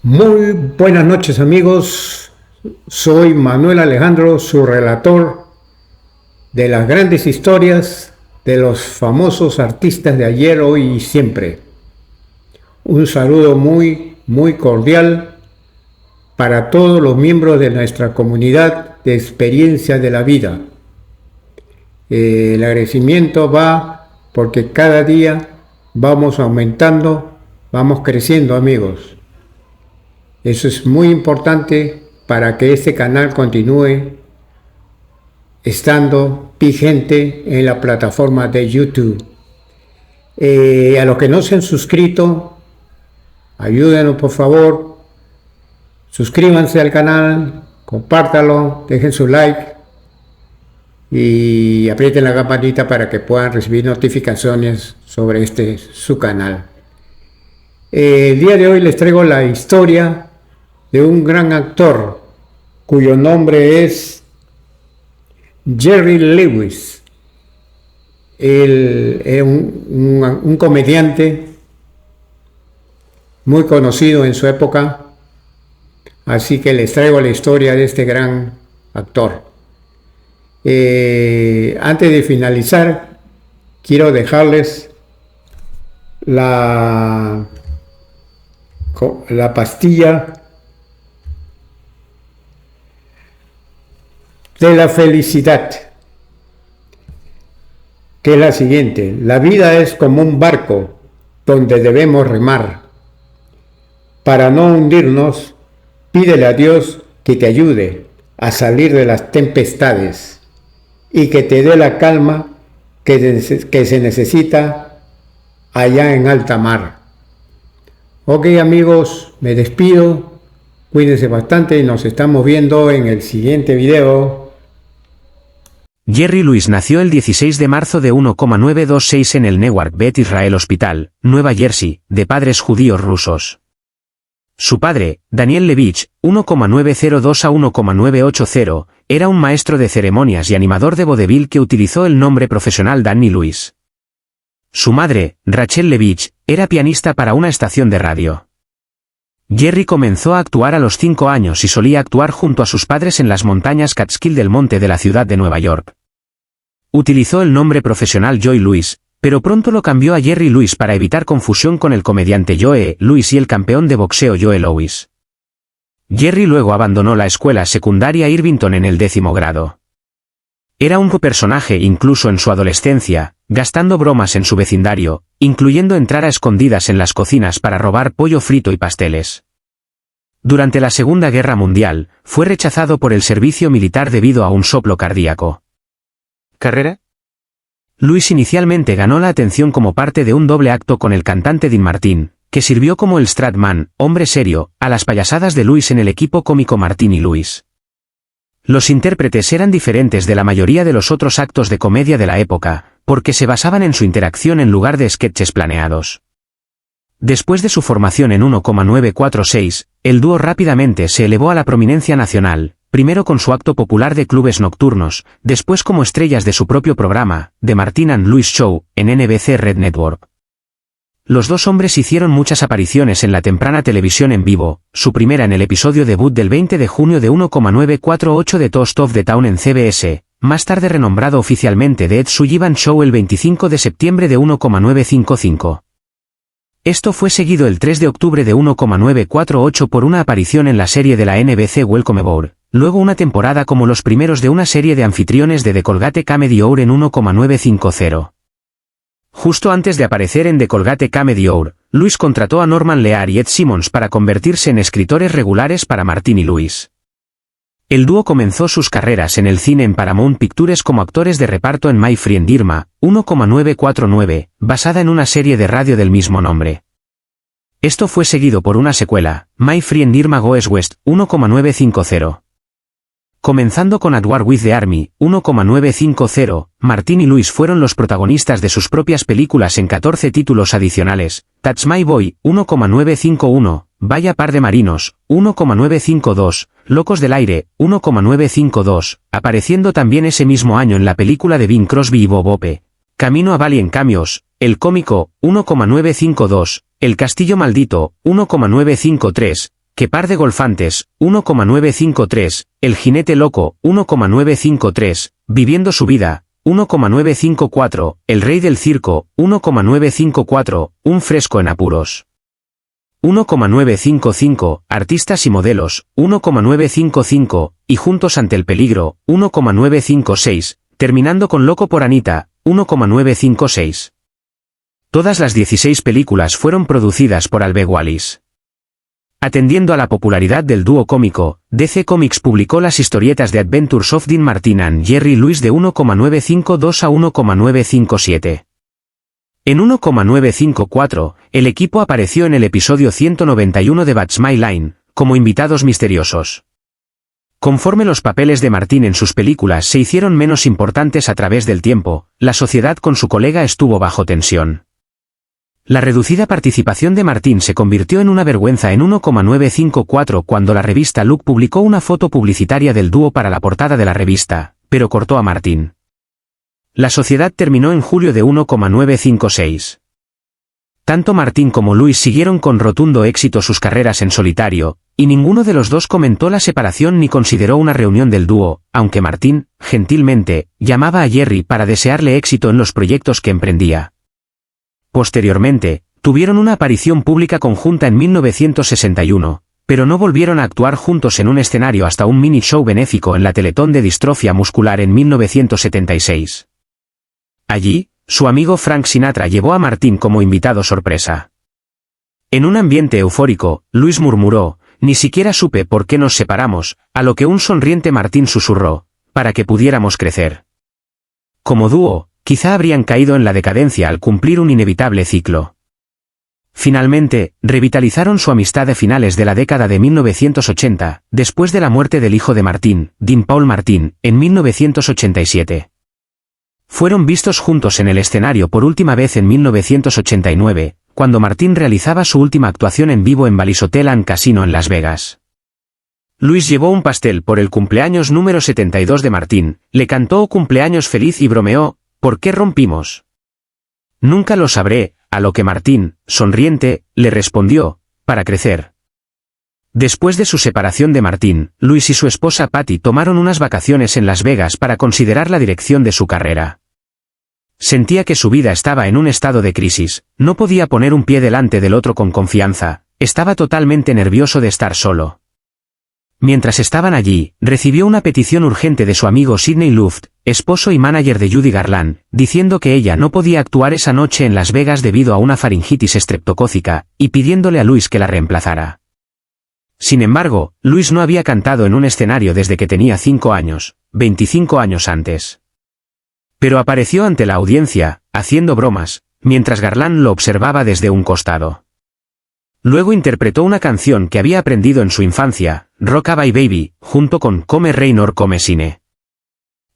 Muy buenas noches amigos, soy Manuel Alejandro, su relator de las grandes historias de los famosos artistas de ayer, hoy y siempre. Un saludo muy cordial para todos los miembros de nuestra comunidad de experiencia de la vida. El agradecimiento va porque cada día vamos aumentando, vamos creciendo amigos. Eso es muy importante para que este canal continúe estando vigente en la plataforma de YouTube. A los que no se han suscrito, ayúdenos por favor, suscríbanse al canal, compártanlo, dejen su like y aprieten la campanita para que puedan recibir notificaciones sobre su canal. El día de hoy les traigo la historia de un gran actor cuyo nombre es Jerry Lewis. Él es un comediante muy conocido en su época, así que les traigo la historia de este gran actor. Antes de finalizar, quiero dejarles la pastilla de la felicidad, que es la siguiente: la vida es como un barco donde debemos remar. Para no hundirnos, pídele a Dios que te ayude a salir de las tempestades y que te dé la calma que se necesita allá en alta mar. Ok amigos, me despido, cuídense bastante y nos estamos viendo en el siguiente video. Jerry Lewis nació el 16 de marzo de 1926 en el Newark Beth Israel Hospital, Nueva Jersey, de padres judíos rusos. Su padre, Daniel Levitch, 1902 a 1980, era un maestro de ceremonias y animador de vodevil que utilizó el nombre profesional Danny Lewis. Su madre, Rachel Levitch, era pianista para una estación de radio. Jerry comenzó a actuar a los 5 años y solía actuar junto a sus padres en las montañas Catskill del Monte de la ciudad de Nueva York. Utilizó el nombre profesional Joe Louis, pero pronto lo cambió a Jerry Lewis para evitar confusión con el comediante Joe Louis y el campeón de boxeo Joe Louis. Jerry luego abandonó la escuela secundaria Irvington en el 10º grado. Era un personaje incluso en su adolescencia, gastando bromas en su vecindario, incluyendo entrar a escondidas en las cocinas para robar pollo frito y pasteles. Durante la Segunda Guerra Mundial, fue rechazado por el servicio militar debido a un soplo cardíaco. ¿Carrera? Lewis inicialmente ganó la atención como parte de un doble acto con el cantante Dean Martin, que sirvió como el straight man, hombre serio, a las payasadas de Lewis en el equipo cómico Martin y Lewis. Los intérpretes eran diferentes de la mayoría de los otros actos de comedia de la época, porque se basaban en su interacción en lugar de sketches planeados. Después de su formación en 1946, el dúo rápidamente se elevó a la prominencia nacional, primero con su acto popular de clubes nocturnos, después como estrellas de su propio programa, The Martin and Lewis Show, en NBC Red Network. Los dos hombres hicieron muchas apariciones en la temprana televisión en vivo, su primera en el episodio debut del 20 de junio de 1948 de Toast of the Town en CBS, más tarde renombrado oficialmente The Ed Sullivan Show el 25 de septiembre de 1955. Esto fue seguido el 3 de octubre de 1948 por una aparición en la serie de la NBC Welcome Aboard, luego una temporada como los primeros de una serie de anfitriones de The Colgate Comedy Hour en 1950. Justo antes de aparecer en The Colgate Comedy Hour, Lewis contrató a Norman Lear y Ed Simmons para convertirse en escritores regulares para Martin y Lewis. El dúo comenzó sus carreras en el cine en Paramount Pictures como actores de reparto en My Friend Irma, 1949, basada en una serie de radio del mismo nombre. Esto fue seguido por una secuela, My Friend Irma Goes West, 1950. Comenzando con At War with the Army, 1950, Martin y Lewis fueron los protagonistas de sus propias películas en 14 títulos adicionales, That's My Boy, 1951, Vaya Par de Marinos, 1952, Locos del Aire, 1952, apareciendo también ese mismo año en la película de Bing Crosby y Bob Hope, Camino a Bali en Cameos, El Cómico, 1952, El Castillo Maldito, 1953, Que par de golfantes, 1,953, El jinete loco, 1,953, Viviendo su vida, 1,954, El rey del circo, 1,954, Un fresco en apuros. 1,955, Artistas y modelos, 1,955, y Juntos ante el peligro, 1,956, terminando con Loco por Anita, 1,956. Todas las 16 películas fueron producidas por Albe Wallis. Atendiendo a la popularidad del dúo cómico, DC Comics publicó las historietas de Adventures of Dean Martin and Jerry Lewis de 1,952 a 1,957. En 1,954, el equipo apareció en el episodio 191 de What's My Line, como invitados misteriosos. Conforme los papeles de Martin en sus películas se hicieron menos importantes a través del tiempo, la sociedad con su colega estuvo bajo tensión. La reducida participación de Martin se convirtió en una vergüenza en 1,954 cuando la revista Look publicó una foto publicitaria del dúo para la portada de la revista, pero cortó a Martin. La sociedad terminó en julio de 1,956. Tanto Martin como Lewis siguieron con rotundo éxito sus carreras en solitario, y ninguno de los dos comentó la separación ni consideró una reunión del dúo, aunque Martin, gentilmente, llamaba a Jerry para desearle éxito en los proyectos que emprendía. Posteriormente, tuvieron una aparición pública conjunta en 1961, pero no volvieron a actuar juntos en un escenario hasta un mini show benéfico en la Teletón de distrofia muscular en 1976. Allí, su amigo Frank Sinatra llevó a Martin como invitado sorpresa. En un ambiente eufórico, Lewis murmuró, «Ni siquiera supe por qué nos separamos», a lo que un sonriente Martin susurró, «para que pudiéramos crecer». Como dúo, quizá habrían caído en la decadencia al cumplir un inevitable ciclo. Finalmente, revitalizaron su amistad a finales de la década de 1980, después de la muerte del hijo de Martin, Dean Paul Martin, en 1987. Fueron vistos juntos en el escenario por última vez en 1989, cuando Martin realizaba su última actuación en vivo en Bally's Hotel and Casino en Las Vegas. Lewis llevó un pastel por el cumpleaños número 72 de Martin, le cantó «Cumpleaños feliz» y bromeó, «¿Por qué rompimos?». «Nunca lo sabré», a lo que Martin, sonriente, le respondió, «Para crecer». Después de su separación de Martin, Lewis y su esposa Patty tomaron unas vacaciones en Las Vegas para considerar la dirección de su carrera. Sentía que su vida estaba en un estado de crisis, no podía poner un pie delante del otro con confianza, estaba totalmente nervioso de estar solo. Mientras estaban allí, recibió una petición urgente de su amigo Sidney Luft, esposo y manager de Judy Garland, diciendo que ella no podía actuar esa noche en Las Vegas debido a una faringitis estreptocócica, y pidiéndole a Lewis que la reemplazara. Sin embargo, Lewis no había cantado en un escenario desde que tenía 5 años, 25 años antes. Pero apareció ante la audiencia, haciendo bromas, mientras Garland lo observaba desde un costado. Luego interpretó una canción que había aprendido en su infancia, Rockabye Baby, junto con Come Rain or Come Shine.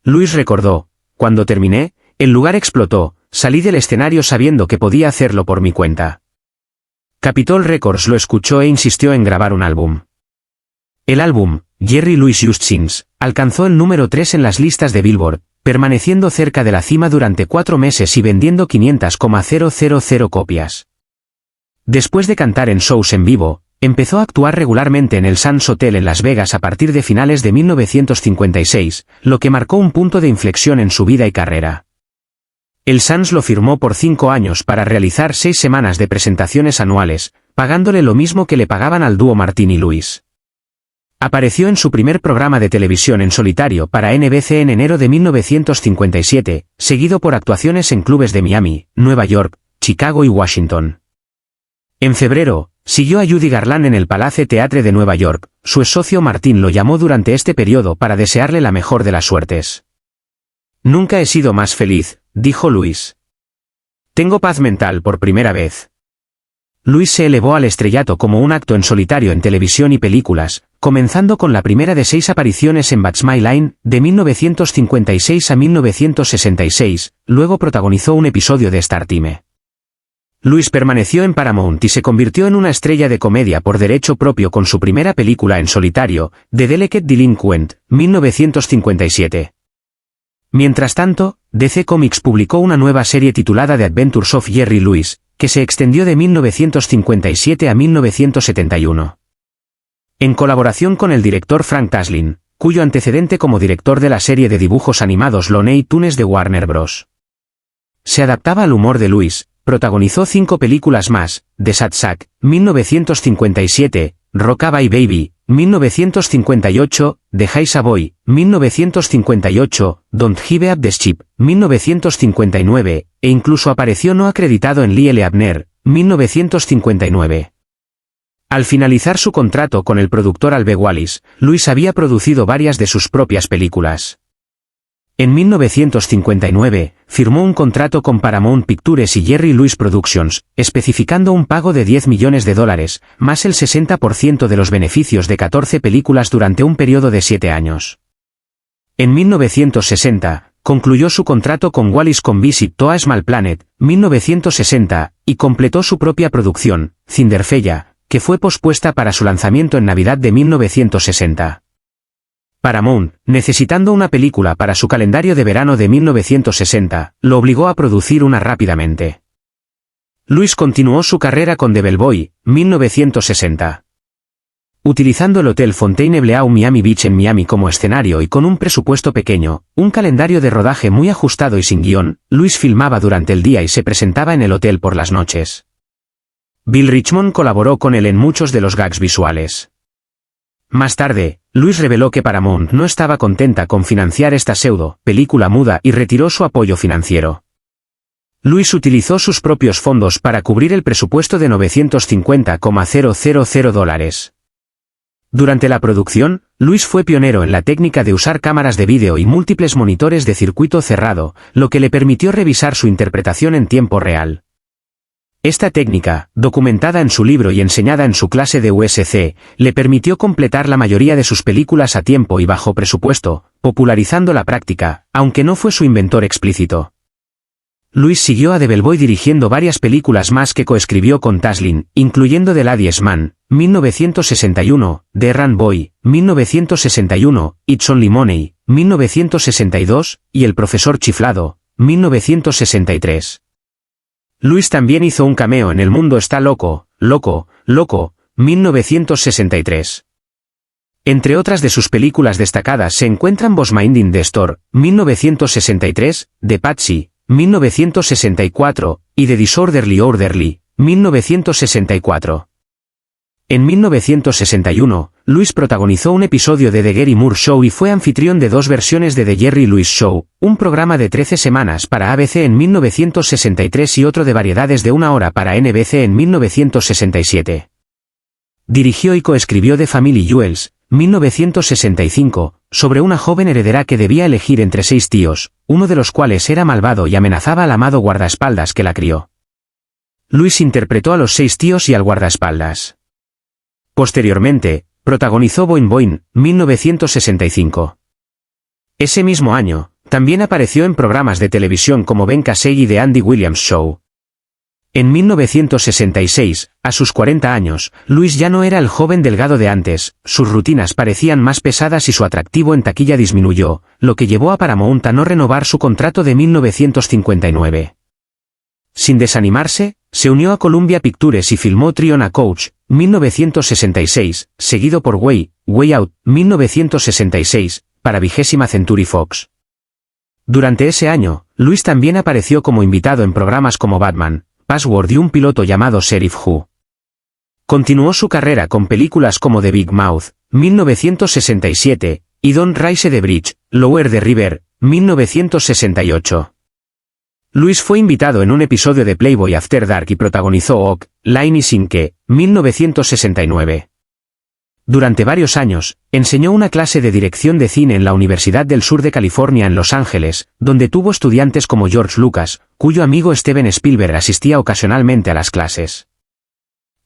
Lewis recordó, «Cuando terminé, el lugar explotó, salí del escenario sabiendo que podía hacerlo por mi cuenta». Capitol Records lo escuchó e insistió en grabar un álbum. El álbum, Jerry Lewis Just Sings, alcanzó el número 3 en las listas de Billboard, permaneciendo cerca de la cima durante 4 meses y vendiendo 500,000 copias. Después de cantar en shows en vivo, empezó a actuar regularmente en el Sands Hotel en Las Vegas a partir de finales de 1956, lo que marcó un punto de inflexión en su vida y carrera. El Sands lo firmó por 5 años para realizar 6 semanas de presentaciones anuales, pagándole lo mismo que le pagaban al dúo Martin y Lewis. Apareció en su primer programa de televisión en solitario para NBC en enero de 1957, seguido por actuaciones en clubes de Miami, Nueva York, Chicago y Washington. En febrero, siguió a Judy Garland en el Palace Theatre de Nueva York, su socio Martin lo llamó durante este periodo para desearle la mejor de las suertes. «Nunca he sido más feliz», dijo Lewis. «Tengo paz mental por primera vez». Lewis se elevó al estrellato como un acto en solitario en televisión y películas, comenzando con la primera de 6 apariciones en What's My Line, de 1956 a 1966, luego protagonizó un episodio de Star Time. Lewis permaneció en Paramount y se convirtió en una estrella de comedia por derecho propio con su primera película en solitario, The Delicate Delinquent, 1957. Mientras tanto, DC Comics publicó una nueva serie titulada The Adventures of Jerry Lewis, que se extendió de 1957 a 1971. En colaboración con el director Frank Taslin, cuyo antecedente como director de la serie de dibujos animados Looney Tunes de Warner Bros. Se adaptaba al humor de Lewis, protagonizó 5 películas más: The Sad Sack, 1957, Rockabye Baby, 1958, The High Savoy, 1958, Don't Give Up the Ship, 1959, e incluso apareció no acreditado en Lyle Abner, 1959. Al finalizar su contrato con el productor Albe Wallis, Lewis había producido varias de sus propias películas. En 1959, firmó un contrato con Paramount Pictures y Jerry Lewis Productions, especificando un pago de $10 millones, más el 60% de los beneficios de 14 películas durante un periodo de 7 años. En 1960, concluyó su contrato con Wallis con Visit to a Small Planet, 1960, y completó su propia producción, Cinderfella, que fue pospuesta para su lanzamiento en Navidad de 1960. Paramount, necesitando una película para su calendario de verano de 1960, lo obligó a producir una rápidamente. Lewis continuó su carrera con The Bellboy, 1960. Utilizando el Hotel Fontainebleau Miami Beach en Miami como escenario y con un presupuesto pequeño, un calendario de rodaje muy ajustado y sin guión, Lewis filmaba durante el día y se presentaba en el hotel por las noches. Bill Richmond colaboró con él en muchos de los gags visuales. Más tarde, Lewis reveló que Paramount no estaba contenta con financiar esta película muda y retiró su apoyo financiero. Lewis utilizó sus propios fondos para cubrir el presupuesto de $950,000. Durante la producción, Lewis fue pionero en la técnica de usar cámaras de vídeo y múltiples monitores de circuito cerrado, lo que le permitió revisar su interpretación en tiempo real. Esta técnica, documentada en su libro y enseñada en su clase de USC, le permitió completar la mayoría de sus películas a tiempo y bajo presupuesto, popularizando la práctica, aunque no fue su inventor explícito. Lewis siguió a The Bellboy dirigiendo varias películas más que coescribió con Taslin, incluyendo The Ladies Man, 1961, The Errand Boy, 1961, It's Only Money, 1962, y El Profesor Chiflado, 1963. Lewis también hizo un cameo en El Mundo Está Loco, 1963. Entre otras de sus películas destacadas se encuentran Boss Minding the Store, 1963, The Patsy, 1964, y The Disorderly Orderly, 1964. En 1961, Lewis protagonizó un episodio de The Gary Moore Show y fue anfitrión de 2 versiones de The Jerry Lewis Show, un programa de 13 semanas para ABC en 1963 y otro de variedades de 1 hora para NBC en 1967. Dirigió y coescribió The Family Jewels, 1965, sobre una joven heredera que debía elegir entre 6 tíos, uno de los cuales era malvado y amenazaba al amado guardaespaldas que la crió. Lewis interpretó a los 6 tíos y al guardaespaldas. Posteriormente, protagonizó Boing Boing, 1965. Ese mismo año, también apareció en programas de televisión como Ben Casey y The Andy Williams Show. En 1966, a sus 40 años, Lewis ya no era el joven delgado de antes, sus rutinas parecían más pesadas y su atractivo en taquilla disminuyó, lo que llevó a Paramount a no renovar su contrato de 1959. Sin desanimarse, se unió a Columbia Pictures y filmó Triona Coach, 1966, seguido por Way Out, 1966, para 20ª Century Fox. Durante ese año, Lewis también apareció como invitado en programas como Batman, Password y un piloto llamado Sheriff Who. Continuó su carrera con películas como The Big Mouth, 1967, y Don't Rise the Bridge, Lower the River, 1968. Lewis fue invitado en un episodio de Playboy After Dark y protagonizó Oak, Line y Sinke, 1969. Durante varios años, enseñó una clase de dirección de cine en la Universidad del Sur de California en Los Ángeles, donde tuvo estudiantes como George Lucas, cuyo amigo Steven Spielberg asistía ocasionalmente a las clases.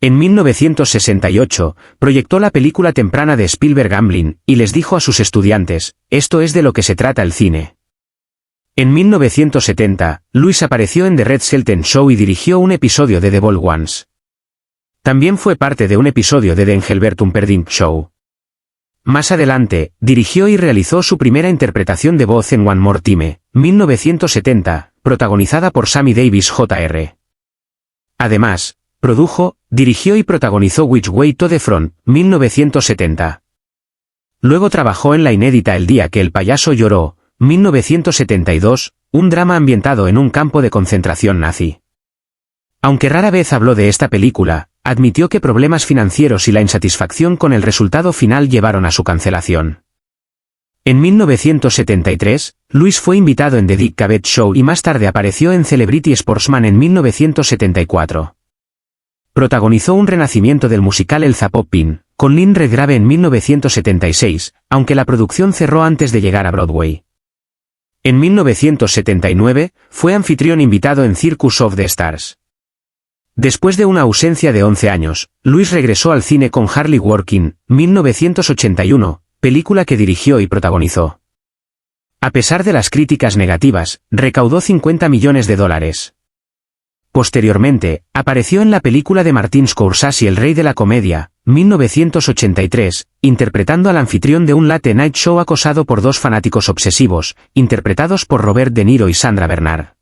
En 1968, proyectó la película temprana de Spielberg Gambling, y les dijo a sus estudiantes, esto es de lo que se trata el cine. En 1970, Lewis apareció en The Red Skelton Show y dirigió un episodio de The Bold Ones. También fue parte de un episodio de The Engelbert Humperdinck Show. Más adelante, dirigió y realizó su primera interpretación de voz en One More Time, 1970, protagonizada por Sammy Davis Jr. Además, produjo, dirigió y protagonizó Which Way to the Front, 1970. Luego trabajó en la inédita El día que el payaso lloró, 1972, un drama ambientado en un campo de concentración nazi. Aunque rara vez habló de esta película, admitió que problemas financieros y la insatisfacción con el resultado final llevaron a su cancelación. En 1973, Lewis fue invitado en The Dick Cavett Show y más tarde apareció en Celebrity Sportsman en 1974. Protagonizó un renacimiento del musical El Zapoppín, con Lynn Redgrave en 1976, aunque la producción cerró antes de llegar a Broadway. En 1979, fue anfitrión invitado en Circus of the Stars. Después de una ausencia de 11 años, Lewis regresó al cine con Harley Working, 1981, película que dirigió y protagonizó. A pesar de las críticas negativas, recaudó $50 millones. Posteriormente, apareció en la película de Martin Scorsese El rey de la comedia, 1983, interpretando al anfitrión de un late night show acosado por dos fanáticos obsesivos, interpretados por Robert De Niro y Sandra Bernhard.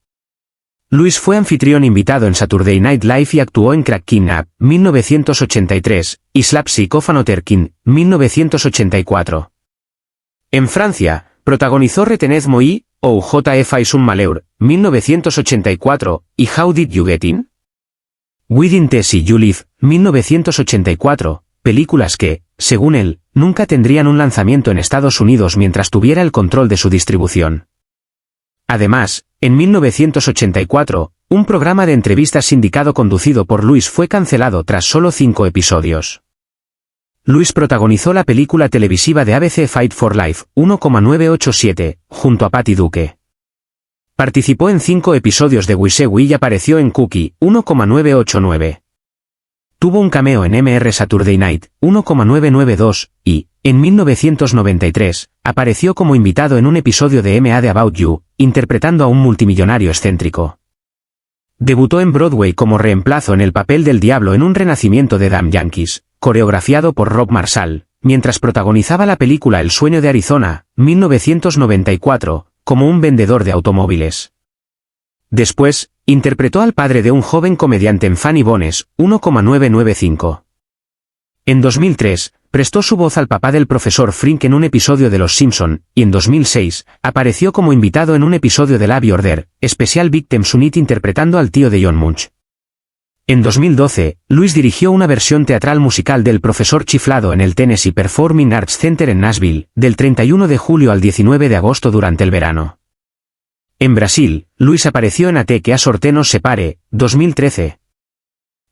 Lewis fue anfitrión invitado en Saturday Night Live y actuó en Cracking Up, 1983, y Slapstick of Another King, 1984. En Francia, protagonizó Retenez-moi, o JF is un malheur, 1984, y How Did You Get In? Within Tessie You Live, 1984, películas que, según él, nunca tendrían un lanzamiento en Estados Unidos mientras tuviera el control de su distribución. Además, en 1984, un programa de entrevistas sindicado conducido por Lewis fue cancelado tras solo 5 episodios. Lewis protagonizó la película televisiva de ABC Fight for Life, 1987, junto a Patty Duke. Participó en 5 episodios de Wisewi y apareció en Cookie, 1989. Tuvo un cameo en MR Saturday Night, 1992, y, en 1993, apareció como invitado en un episodio de MA de About You, interpretando a un multimillonario excéntrico. Debutó en Broadway como reemplazo en el papel del diablo en un renacimiento de Damn Yankees, coreografiado por Rob Marshall, mientras protagonizaba la película El sueño de Arizona, 1994, como un vendedor de automóviles. Después, interpretó al padre de un joven comediante en Funny Bones, 1995. En 2003, prestó su voz al papá del profesor Frink en un episodio de Los Simpson, y en 2006, apareció como invitado en un episodio de Law & Order, Special Victims Unit interpretando al tío de John Munch. En 2012, Lewis dirigió una versión teatral musical del profesor chiflado en el Tennessee Performing Arts Center en Nashville, del 31 de julio al 19 de agosto durante el verano. En Brasil, Lewis apareció en Até que a sorte nos separe, 2013.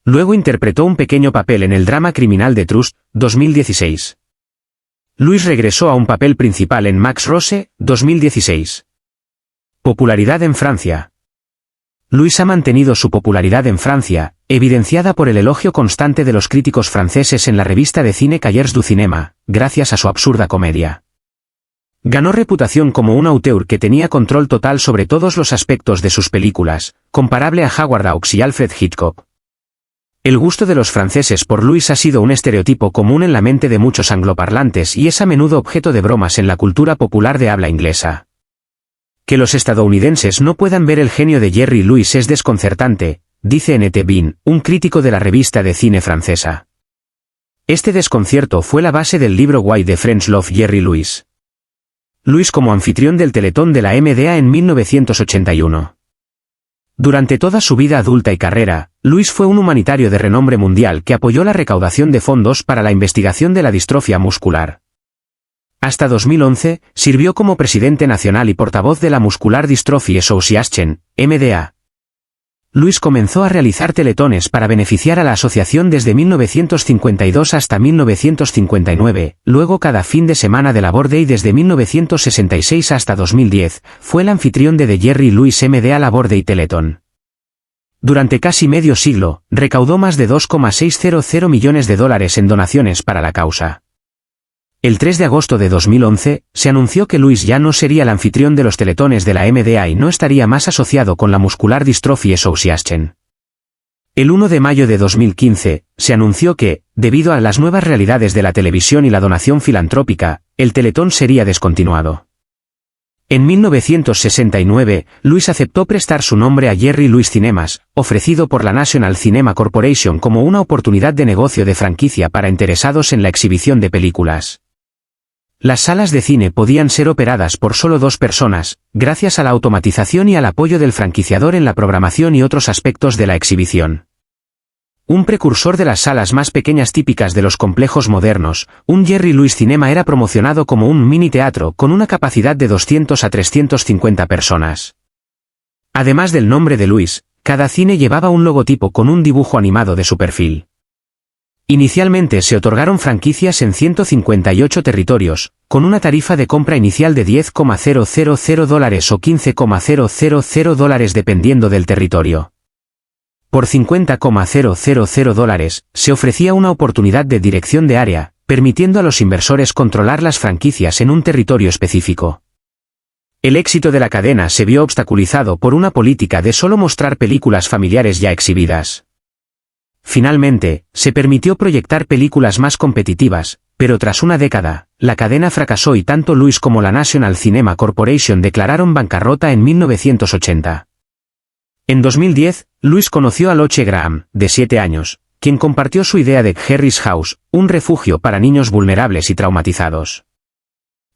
Luego interpretó un pequeño papel en el drama criminal de Trust, 2016. Lewis regresó a un papel principal en Max Rose, 2016. Popularidad en Francia. Lewis ha mantenido su popularidad en Francia, evidenciada por el elogio constante de los críticos franceses en la revista de cine Cahiers du Cinéma, gracias a su absurda comedia. Ganó reputación como un auteur que tenía control total sobre todos los aspectos de sus películas, comparable a Howard Hawks y Alfred Hitchcock. El gusto de los franceses por Lewis ha sido un estereotipo común en la mente de muchos angloparlantes y es a menudo objeto de bromas en la cultura popular de habla inglesa. Que los estadounidenses no puedan ver el genio de Jerry Lewis es desconcertante, dice N.T. Bean, un crítico de la revista de cine francesa. Este desconcierto fue la base del libro Why the French Love Jerry Lewis. Lewis como anfitrión del Teletón de la MDA en 1981. Durante toda su vida adulta y carrera, Lewis fue un humanitario de renombre mundial que apoyó la recaudación de fondos para la investigación de la distrofia muscular. Hasta 2011, sirvió como presidente nacional y portavoz de la Muscular Dystrophy Association, MDA. Lewis comenzó a realizar teletones para beneficiar a la asociación desde 1952 hasta 1959, luego cada fin de semana de Labor Day desde 1966 hasta 2010, fue el anfitrión de The Jerry Lewis MDA Labor Day Teleton. Durante casi medio siglo, recaudó más de $2,600 millones en donaciones para la causa. El 3 de agosto de 2011, se anunció que Lewis ya no sería el anfitrión de los teletones de la MDA y no estaría más asociado con la Muscular Dystrophy Association. El 1 de mayo de 2015, se anunció que, debido a las nuevas realidades de la televisión y la donación filantrópica, el teletón sería descontinuado. En 1969, Louis aceptó prestar su nombre a Jerry Louis Cinemas, ofrecido por la National Cinema Corporation como una oportunidad de negocio de franquicia para interesados en la exhibición de películas. Las salas de cine podían ser operadas por solo 2 personas, gracias a la automatización y al apoyo del franquiciador en la programación y otros aspectos de la exhibición. Un precursor de las salas más pequeñas típicas de los complejos modernos, un Jerry Louis Cinema era promocionado como un mini teatro con una capacidad de 200 a 350 personas. Además del nombre de Louis, cada cine llevaba un logotipo con un dibujo animado de su perfil. Inicialmente se otorgaron franquicias en 158 territorios, con una tarifa de compra inicial de $10,000 o $15,000 dependiendo del territorio. Por $50,000 se ofrecía una oportunidad de dirección de área, permitiendo a los inversores controlar las franquicias en un territorio específico. El éxito de la cadena se vio obstaculizado por una política de solo mostrar películas familiares ya exhibidas. Finalmente, se permitió proyectar películas más competitivas, pero tras una década, la cadena fracasó y tanto Louis como la National Cinema Corporation declararon bancarrota en 1980. En 2010, Louis conoció a Loche Graham, de 7 años, quien compartió su idea de Harry's House, un refugio para niños vulnerables y traumatizados.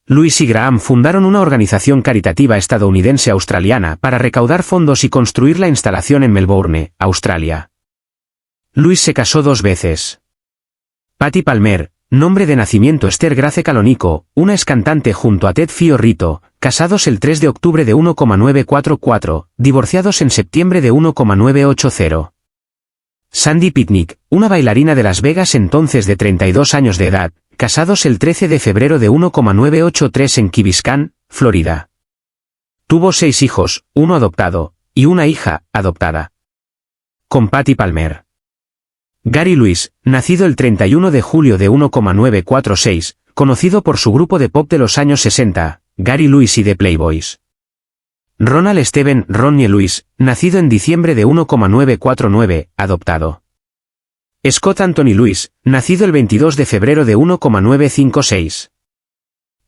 Louis y Graham fundaron una organización caritativa estadounidense-australiana para recaudar fondos y construir la instalación en Melbourne, Australia. Louis se casó 2 veces. Patty Palmer, nombre de nacimiento Esther Grace Calonico, una ex cantante junto a Ted Fiorito, casados el 3 de octubre de 1944, divorciados en septiembre de 1980. Sandy Picnic, una bailarina de Las Vegas entonces de 32 años de edad, casados el 13 de febrero de 1983 en Key Biscayne, Florida. Tuvo 6 hijos, uno adoptado, y una hija, adoptada. Con Patty Palmer. Gary Louis, nacido el 31 de julio de 1946, conocido por su grupo de pop de los años 60, Gary Louis y The Playboys. Ronald Steven Ronnie Louis, nacido en diciembre de 1949, adoptado. Scott Anthony Louis, nacido el 22 de febrero de 1956.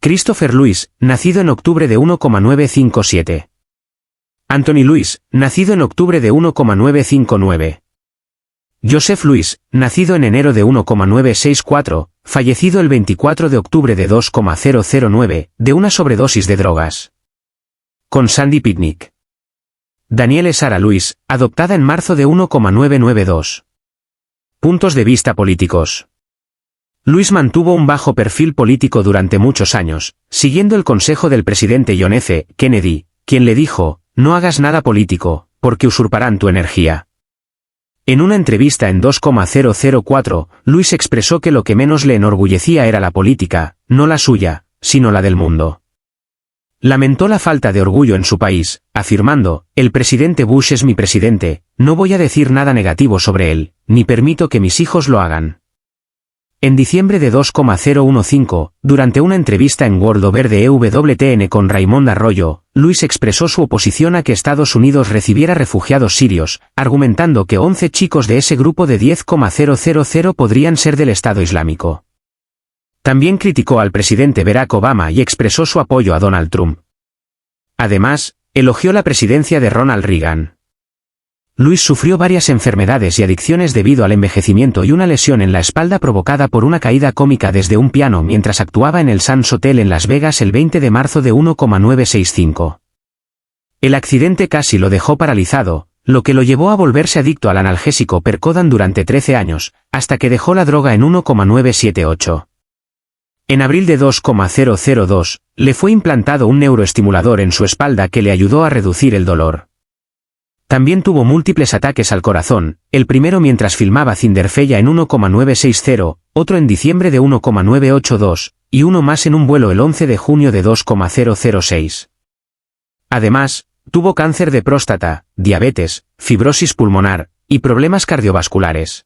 Christopher Louis, nacido en octubre de 1957. Anthony Louis, nacido en octubre de 1959. Joseph Louis, nacido en enero de 1964, fallecido el 24 de octubre de 2009, de una sobredosis de drogas. Con Sandy Picnic. Danielle Sarah Louis, adoptada en marzo de 1992. Puntos de vista políticos. Louis mantuvo un bajo perfil político durante muchos años, siguiendo el consejo del presidente John F. Kennedy, quien le dijo, no hagas nada político, porque usurparán tu energía. En una entrevista en 2004, Louis expresó que lo que menos le enorgullecía era la política, no la suya, sino la del mundo. Lamentó la falta de orgullo en su país, afirmando, el presidente Bush es mi presidente, no voy a decir nada negativo sobre él, ni permito que mis hijos lo hagan. En diciembre de 2015, durante una entrevista en World Over de EWTN con Raymond Arroyo, Louis expresó su oposición a que Estados Unidos recibiera refugiados sirios, argumentando que 11 chicos de ese grupo de 10,000 podrían ser del Estado Islámico. También criticó al presidente Barack Obama y expresó su apoyo a Donald Trump. Además, elogió la presidencia de Ronald Reagan. Louis sufrió varias enfermedades y adicciones debido al envejecimiento y una lesión en la espalda provocada por una caída cómica desde un piano mientras actuaba en el Sands Hotel en Las Vegas el 20 de marzo de 1965. El accidente casi lo dejó paralizado, lo que lo llevó a volverse adicto al analgésico Percodan durante 13 años, hasta que dejó la droga en 1978. En abril de 2002, le fue implantado un neuroestimulador en su espalda que le ayudó a reducir el dolor. También tuvo múltiples ataques al corazón, el primero mientras filmaba Cinderfella en 1960, otro en diciembre de 1982, y uno más en un vuelo el 11 de junio de 2006. Además, tuvo cáncer de próstata, diabetes, fibrosis pulmonar, y problemas cardiovasculares.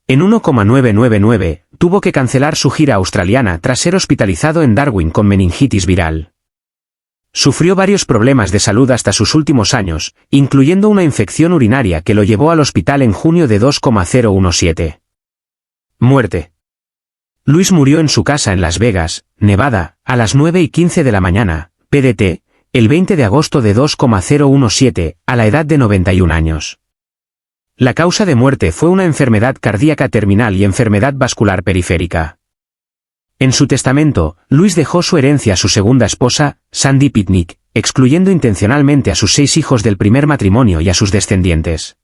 En 1999, tuvo que cancelar su gira australiana tras ser hospitalizado en Darwin con meningitis viral. Sufrió varios problemas de salud hasta sus últimos años, incluyendo una infección urinaria que lo llevó al hospital en junio de 2017. Muerte. Louis murió en su casa en Las Vegas, Nevada, a las 9:15 de la mañana, PDT, el 20 de agosto de 2017, a la edad de 91 años. La causa de muerte fue una enfermedad cardíaca terminal y enfermedad vascular periférica. En su testamento, Louis dejó su herencia a su segunda esposa, Sandy Pitnick, excluyendo intencionalmente a sus 6 hijos del primer matrimonio y a sus descendientes.